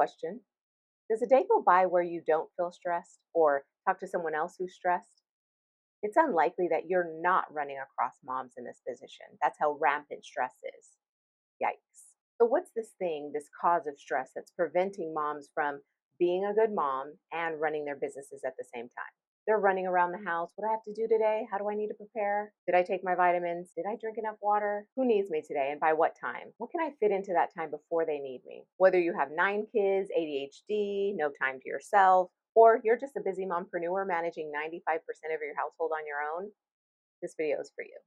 question. Does a day go by where you don't feel stressed or talk to someone else who's stressed? It's unlikely that you're not running across moms in this position. That's how rampant stress is. Yikes. So, what's this thing, this cause of stress that's preventing moms from being a good mom and running their businesses at the same time? They're running around the house. What do I have to do today? How do I need to prepare? Did I take my vitamins? Did I drink enough water? Who needs me today and by what time? What can I fit into that time before they need me? Whether you have 9 kids, ADHD, no time to yourself, or you're just a busy mompreneur managing 95% of your household on your own, this video is for you.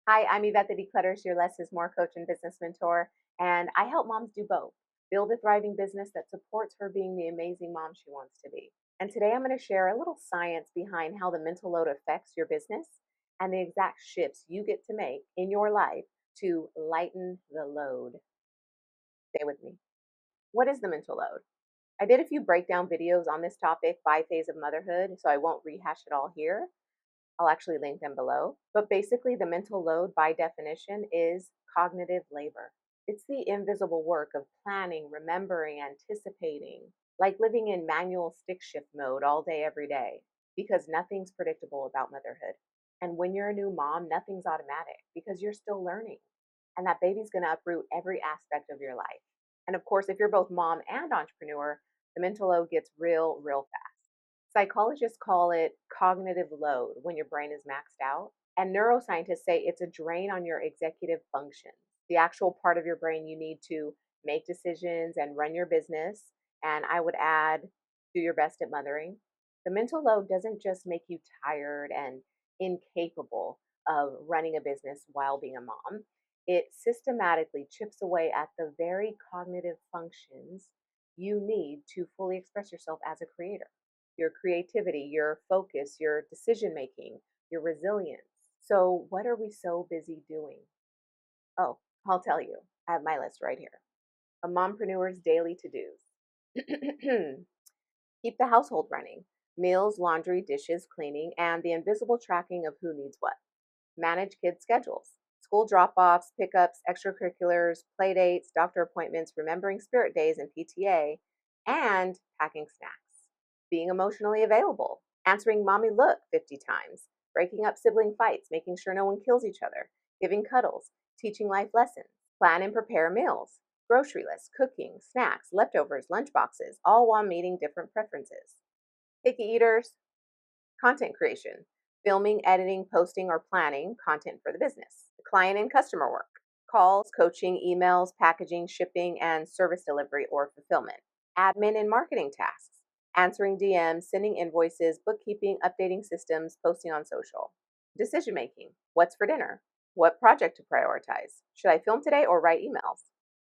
Hi, I'm Yvette the Declutter, your less is more coach and business mentor, and I help moms do both. Build a thriving business that supports her being the amazing mom she wants to be. And today I'm going to share a little science behind how the mental load affects your business and the exact shifts you get to make in your life to lighten the load. Stay with me. What is the mental load? I did a few breakdown videos on this topic, 5 phase of motherhood, so I won't rehash it all here. I'll actually link them below. But basically, the mental load, by definition, is cognitive labor. It's the invisible work of planning, remembering, anticipating, like living in manual stick shift mode all day, every day, because nothing's predictable about motherhood. And when you're a new mom, nothing's automatic because you're still learning. And that baby's going to uproot every aspect of your life. And of course, if you're both mom and entrepreneur, the mental load gets real, real fast. Psychologists call it cognitive load when your brain is maxed out. And neuroscientists say it's a drain on your executive function, the actual part of your brain you need to make decisions and run your business. And I would add, do your best at mothering. The mental load doesn't just make you tired and incapable of running a business while being a mom. It systematically chips away at the very cognitive functions you need to fully express yourself as a creator. Your creativity, your focus, your decision making, your resilience. So, what are we so busy doing? Oh, I'll tell you. I have my list right here. A mompreneur's daily to dos. Keep the household running. Meals, laundry, dishes, cleaning, and the invisible tracking of who needs what. Manage kids' schedules. School drop-offs, pickups, extracurriculars, play dates, doctor appointments, remembering spirit days and PTA, and packing snacks. Being emotionally available. Answering mommy look 50 times. Breaking up sibling fights, making sure no one kills each other. Giving cuddles. Teaching life lessons. Plan and prepare meals. Grocery lists, cooking, snacks, leftovers, lunch boxes, all while meeting different preferences. Picky eaters. Content creation. Filming, editing, posting, or planning content for the business. Client and customer work. Calls, coaching, emails, packaging, shipping, and service delivery or fulfillment. Admin and marketing tasks. Answering DMs, sending invoices, bookkeeping, updating systems, posting on social. Decision making. What's for dinner? What project to prioritize? Should I film today or write emails?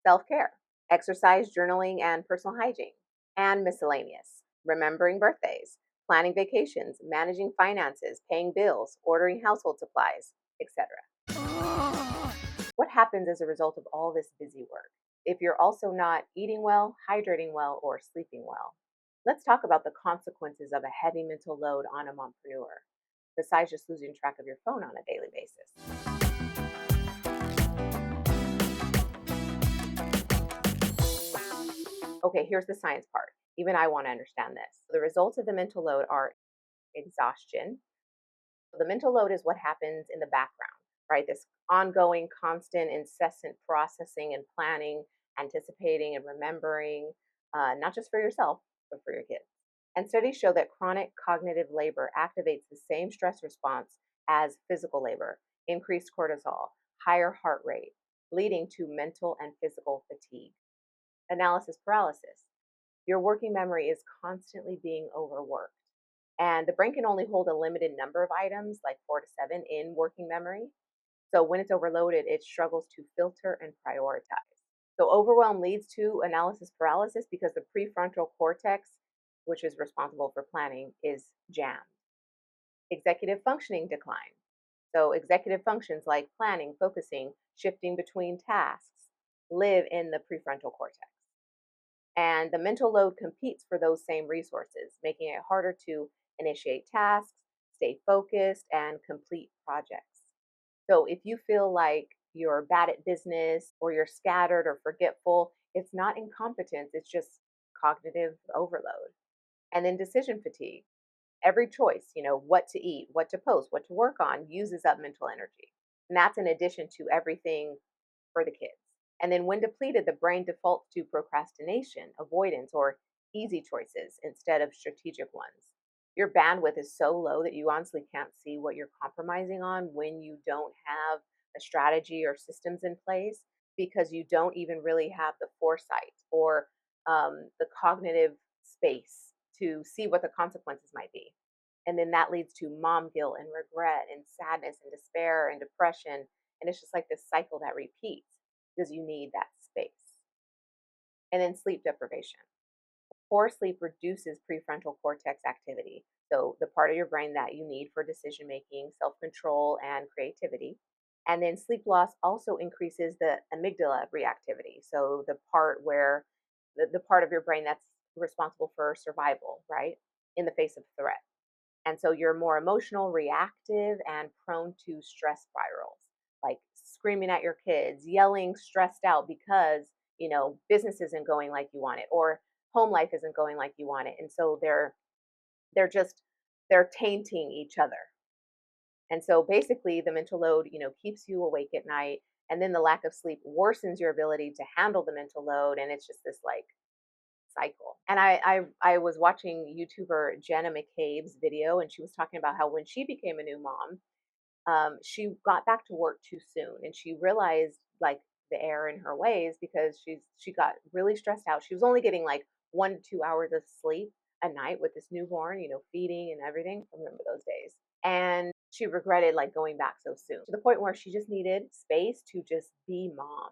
Self-care. Exercise, journaling, and personal hygiene. And miscellaneous. Remembering birthdays. Planning vacations, managing finances, paying bills, ordering household supplies, etc. What happens as a result of all this busy work if you're also not eating well, hydrating well, or sleeping well? Let's talk about the consequences of a heavy mental load on a mompreneur, besides just losing track of your phone on a daily basis. Okay, here's the science part. Even I want to understand this. The results of the mental load are exhaustion. The mental load is what happens in the background, right? This ongoing, constant, incessant processing and planning, anticipating and remembering, not just for yourself, but for your kids. And studies show that chronic cognitive labor activates the same stress response as physical labor, increased cortisol, higher heart rate, leading to mental and physical fatigue. Analysis paralysis. Your working memory is constantly being overworked. And the brain can only hold a limited number of items, like 4 to 7, in working memory. So when it's overloaded, it struggles to filter and prioritize. So overwhelm leads to analysis paralysis because the prefrontal cortex, which is responsible for planning, is jammed. Executive functioning decline. So executive functions like planning, focusing, shifting between tasks live in the prefrontal cortex. And the mental load competes for those same resources, making it harder to initiate tasks, stay focused, and complete projects. So if you feel like you're bad at business or you're scattered or forgetful, it's not incompetence, it's just cognitive overload. And then decision fatigue. Every choice, what to eat, what to post, what to work on, uses up mental energy. And that's in addition to everything for the kids. And then when depleted, the brain defaults to procrastination, avoidance, or easy choices instead of strategic ones. Your bandwidth is so low that you honestly can't see what you're compromising on when you don't have a strategy or systems in place, because you don't even really have the foresight or the cognitive space to see what the consequences might be. And then that leads to mom guilt and regret and sadness and despair and depression. And it's just like this cycle that repeats because you need that space. And then sleep deprivation. Poor sleep reduces prefrontal cortex activity, so the part of your brain that you need for decision making, self control, and creativity. And then sleep loss also increases the amygdala reactivity, so the part where the part of your brain that's responsible for survival, right, in the face of threat. And so you're more emotional, reactive, and prone to stress spirals, like screaming at your kids, yelling, stressed out because, business isn't going like you want it, or home life isn't going like you want it. And so they're just they're tainting each other. And so basically the mental load, keeps you awake at night. And then the lack of sleep worsens your ability to handle the mental load. And it's just this like cycle. And I was watching YouTuber Jenna McCabe's video, and she was talking about how when she became a new mom, she got back to work too soon, and she realized like the error in her ways because she got really stressed out. She was only getting like 1 to 2 hours of sleep a night with this newborn, feeding and everything. I remember those days. And she regretted like going back so soon, to the point where she just needed space to just be mom.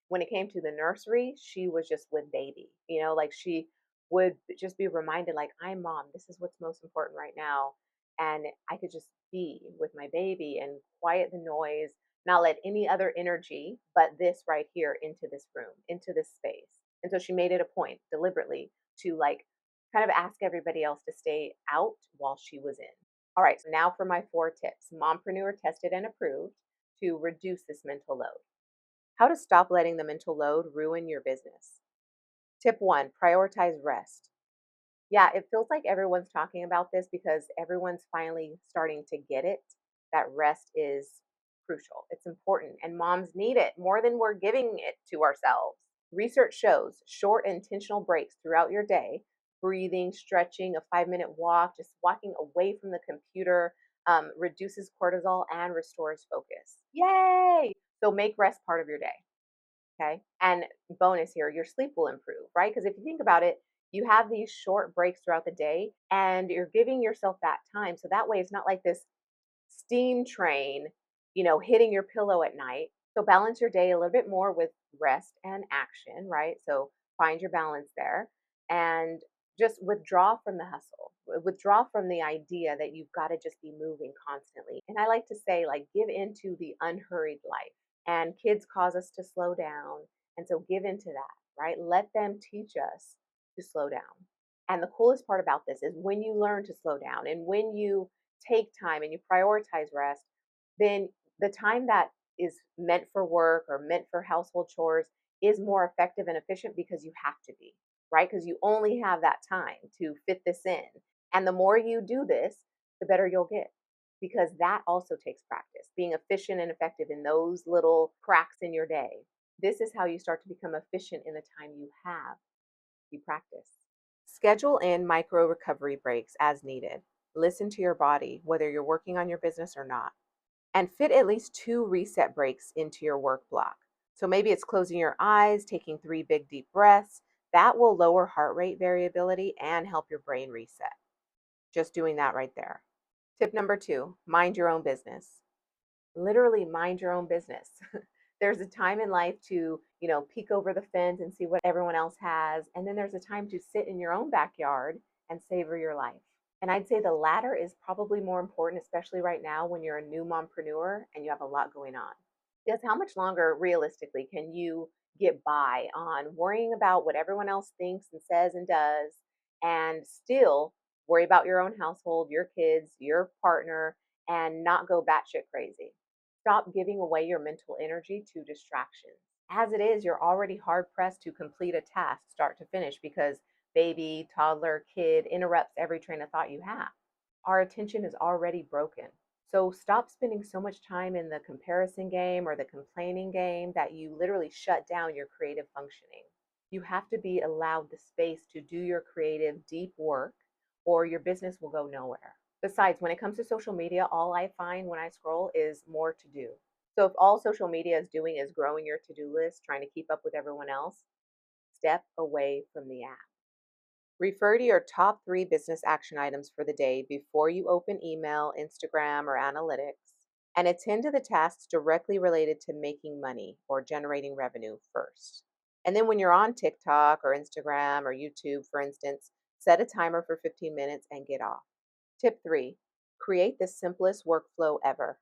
When it came to the nursery, she was just with baby, like she would just be reminded, like, I'm mom, this is what's most important right now. And I could just be with my baby and quiet the noise, not let any other energy but this right here into this room, into this space. And so she made it a point deliberately to like kind of ask everybody else to stay out while she was in. All right, so now for my 4 tips, mompreneur tested and approved to reduce this mental load. How to stop letting the mental load ruin your business. Tip 1, prioritize rest. Yeah, it feels like everyone's talking about this because everyone's finally starting to get it, that rest is crucial. It's important, and moms need it more than we're giving it to ourselves. Research shows short intentional breaks throughout your day, breathing, stretching, a 5-minute walk, just walking away from the computer, reduces cortisol and restores focus. Yay! So make rest part of your day. Okay. And bonus here, your sleep will improve, right? Because if you think about it, you have these short breaks throughout the day and you're giving yourself that time. So that way it's not like this steam train, hitting your pillow at night. So balance your day a little bit more with rest and action, right? So find your balance there and just withdraw from the hustle. Withdraw from the idea that you've got to just be moving constantly. And I like to say, like, give into the unhurried life. And kids cause us to slow down. And so give into that, right? Let them teach us to slow down. And the coolest part about this is when you learn to slow down and when you take time and you prioritize rest, then the time that is meant for work or meant for household chores is more effective and efficient because you have to be, right? Because you only have that time to fit this in. And the more you do this, the better you'll get, because that also takes practice, being efficient and effective in those little cracks in your day. This is how you start to become efficient in the time you have. You practice. Schedule in micro recovery breaks as needed. Listen to your body, whether you're working on your business or not, and fit at least 2 reset breaks into your work block. So maybe it's closing your eyes, taking 3 big deep breaths. That will lower heart rate variability and help your brain reset. Just doing that right there. Tip number 2, mind your own business. Literally mind your own business. There's a time in life to, peek over the fence and see what everyone else has. And then there's a time to sit in your own backyard and savor your life. And I'd say the latter is probably more important, especially right now when you're a new mompreneur and you have a lot going on. Because how much longer realistically can you get by on worrying about what everyone else thinks and says and does, and still worry about your own household, your kids, your partner, and not go batshit crazy? Stop giving away your mental energy to distractions. As it is, you're already hard pressed to complete a task start to finish because baby, toddler, kid interrupts every train of thought you have. Our attention is already broken. So stop spending so much time in the comparison game or the complaining game that you literally shut down your creative functioning. You have to be allowed the space to do your creative, deep work, or your business will go nowhere. Besides, when it comes to social media, all I find when I scroll is more to do. So if all social media is doing is growing your to do list, trying to keep up with everyone else, step away from the app. Refer to your top 3 business action items for the day before you open email, Instagram, or analytics, and attend to the tasks directly related to making money or generating revenue first. And then when you're on TikTok or Instagram or YouTube, for instance, set a timer for 15 minutes and get off. Tip 3, create the simplest workflow ever.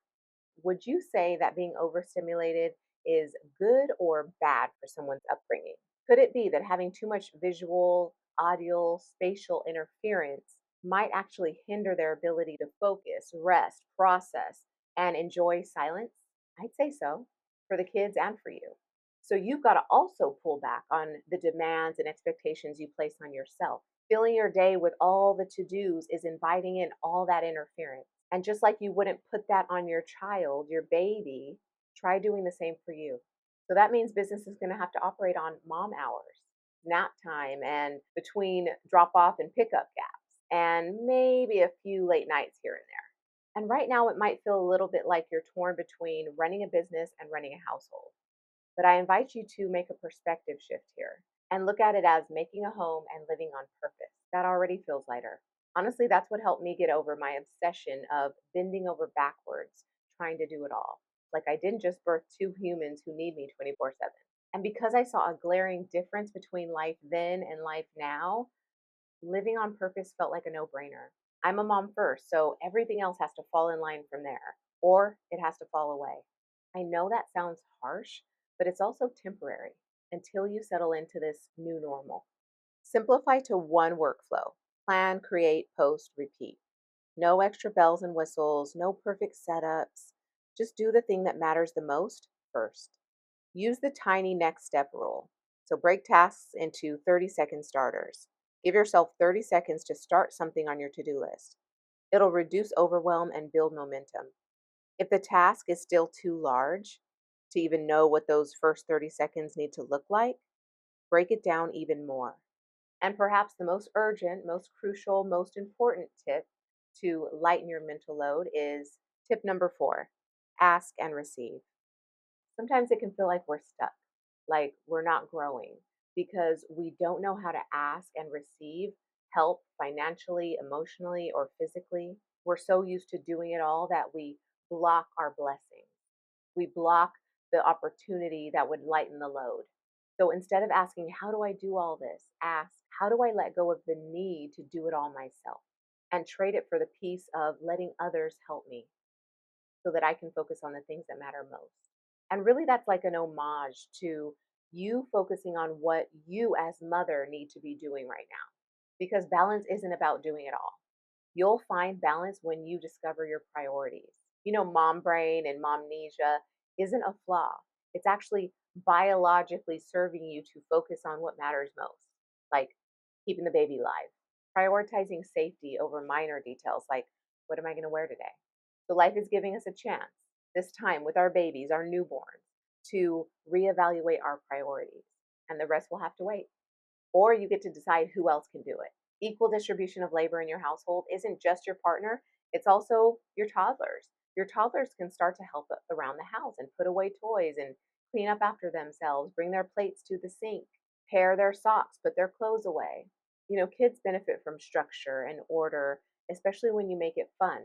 Would you say that being overstimulated is good or bad for someone's upbringing? Could it be that having too much visual, audio, spatial interference might actually hinder their ability to focus, rest, process, and enjoy silence? I'd say so, for the kids and for you. So you've got to also pull back on the demands and expectations you place on yourself. Filling your day with all the to dos is inviting in all that interference. And just like you wouldn't put that on your child, your baby, try doing the same for you. So that means business is going to have to operate on mom hours, nap time, and between drop off and pickup gaps, and maybe a few late nights here and there. And right now, it might feel a little bit like you're torn between running a business and running a household. But I invite you to make a perspective shift here and look at it as making a home and living on purpose. That already feels lighter. Honestly, that's what helped me get over my obsession of bending over backwards, trying to do it all. Like I didn't just birth 2 humans who need me 24/7. And because I saw a glaring difference between life then and life now, living on purpose felt like a no brainer. I'm a mom first, so everything else has to fall in line from there, or it has to fall away. I know that sounds harsh, but it's also temporary until you settle into this new normal. Simplify to one workflow: plan, create, post, repeat. No extra bells and whistles, no perfect setups. Just do the thing that matters the most first. Use the tiny next step rule. So break tasks into 30-second starters. Give yourself 30 seconds to start something on your to do list. It'll reduce overwhelm and build momentum. If the task is still too large to even know what those first 30 seconds need to look like, break it down even more. And perhaps the most urgent, most crucial, most important tip to lighten your mental load is tip number 4: ask and receive. Sometimes it can feel like we're stuck, like we're not growing because we don't know how to ask and receive help financially, emotionally, or physically. We're so used to doing it all that we block our blessings. We block the opportunity that would lighten the load. So instead of asking, how do I do all this? Ask, how do I let go of the need to do it all myself and trade it for the peace of letting others help me so that I can focus on the things that matter most. And really, that's like an homage to you focusing on what you as mother need to be doing right now. Because balance isn't about doing it all. You'll find balance when you discover your priorities. Mom brain and momnesia isn't a flaw. It's actually biologically serving you to focus on what matters most, like keeping the baby alive, prioritizing safety over minor details like what am I going to wear today? So life is giving us a chance, this time with our babies, our newborns, to reevaluate our priorities. And the rest will have to wait. Or you get to decide who else can do it. Equal distribution of labor in your household isn't just your partner, it's also your toddlers. Your toddlers can start to help around the house and put away toys and clean up after themselves, bring their plates to the sink, pair their socks, put their clothes away. Kids benefit from structure and order, especially when you make it fun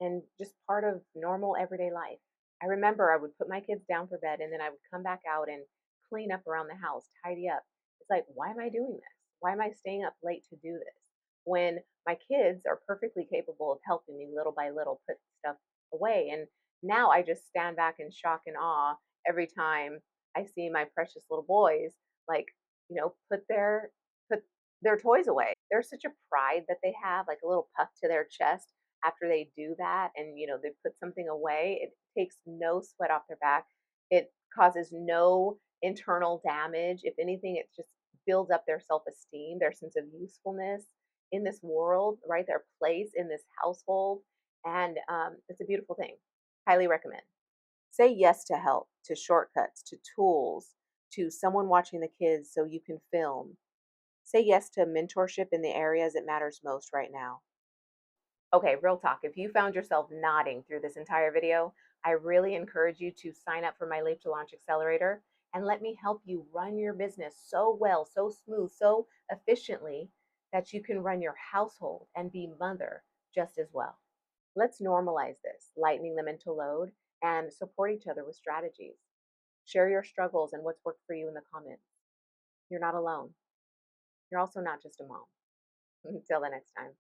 and just part of normal everyday life. I remember I would put my kids down for bed and then I would come back out and clean up around the house, tidy up. It's like, why am I doing this? Why am I staying up late to do this? When my kids are perfectly capable of helping me little by little put stuff away. And now I just stand back in shock and awe every time I see my precious little boys, like, put their toys away. There's such a pride that they have, like a little puff to their chest after they do that and they put something away, it takes no sweat off their back. It causes no internal damage. If anything, it just builds up their self-esteem, their sense of usefulness in this world, right? Their place in this household. And it's a beautiful thing. Highly recommend. Say yes to help, to shortcuts, to tools, to someone watching the kids so you can film. Say yes to mentorship in the areas it matters most right now. Okay, real talk. If you found yourself nodding through this entire video, I really encourage you to sign up for my Leap to Launch Accelerator and let me help you run your business so well, so smooth, so efficiently that you can run your household and be mother just as well. Let's normalize this, lightening the mental load, and support each other with strategies. Share your struggles and what's worked for you in the comments. You're not alone. You're also not just a mom. Until the next time.